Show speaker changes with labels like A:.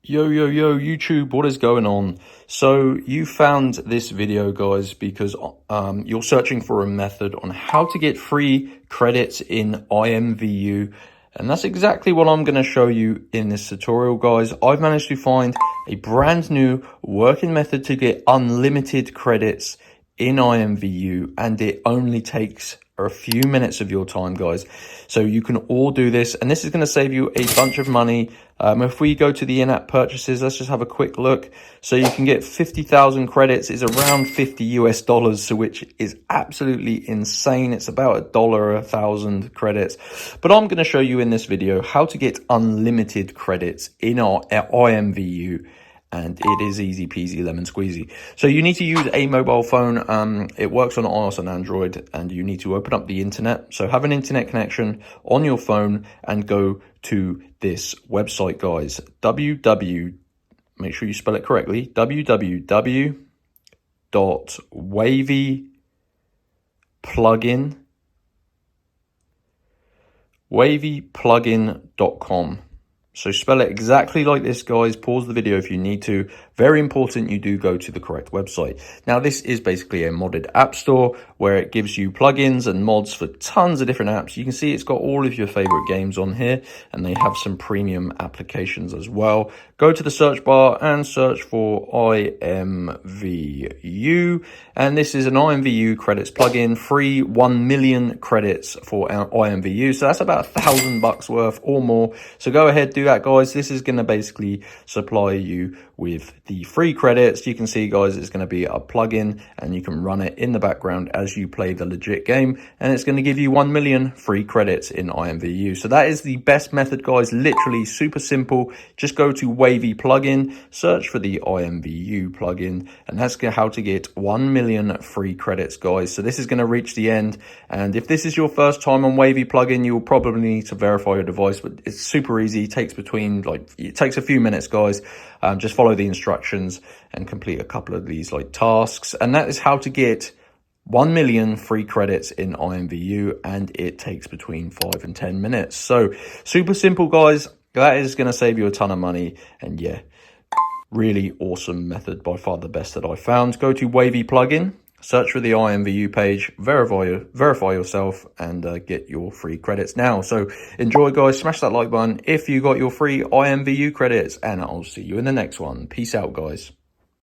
A: Yo, YouTube, what is going on? So you found this video, guys, because you're searching for a method on how to get free credits in IMVU. And that's exactly what I'm going to show you in this tutorial, guys. I've managed to find a brand new working method to get unlimited credits in IMVU, and it only takes a few minutes of your time, guys. So you can all do this, and this is going to save you a bunch of money. If we go to the in-app purchases, let's just have a quick look. So you can get 50,000 credits. It's around $50 US, so which is absolutely insane. It's about $1 a thousand credits. But I'm going to show you in this video how to get unlimited credits in our IMVU. And it is easy peasy lemon squeezy. So you need to use a mobile phone. It works on iOS and Android, and you need to open up the internet. So have an internet connection on your phone and go to this website, guys. Make sure you spell it correctly, wavyplugin.com. So spell it exactly like this, guys. Pause the video if you need to. Very important you do go to the correct website. Now, this is basically a modded app store where it gives you plugins and mods for tons of different apps. You can see it's got all of your favorite games on here, and they have some premium applications as well. Go to the search bar and search for IMVU. And this is an IMVU credits plugin, free 1 million credits for our IMVU. So that's about $1,000 worth or more. So go ahead, do that, guys. This is going to basically supply you with the free credits. You can see, guys, it's going to be a plugin, and you can run it in the background as you play the legit game, and it's going to give you 1 million free credits in IMVU. So that is the best method, guys. Literally super simple. Just go to Wavy plugin, search for the IMVU plugin, and that's how to get 1 million free credits, guys. So this is going to reach the end, and if this is your first time on Wavy plugin, you'll probably need to verify your device, but it's super easy. It takes a few minutes, guys. Just follow the instructions and complete a couple of these tasks, and that is how to get 1 million free credits in IMVU, and it takes between 5 and 10 minutes. So super simple, guys. That is going to save you a ton of money, and yeah, really awesome method, by far the best that I found. Go to Wavy plugin, search for the IMVU page, verify yourself, and get your free credits now. So enjoy, guys. Smash that like button if you got your free IMVU credits, and I'll see you in the next one. Peace out, guys.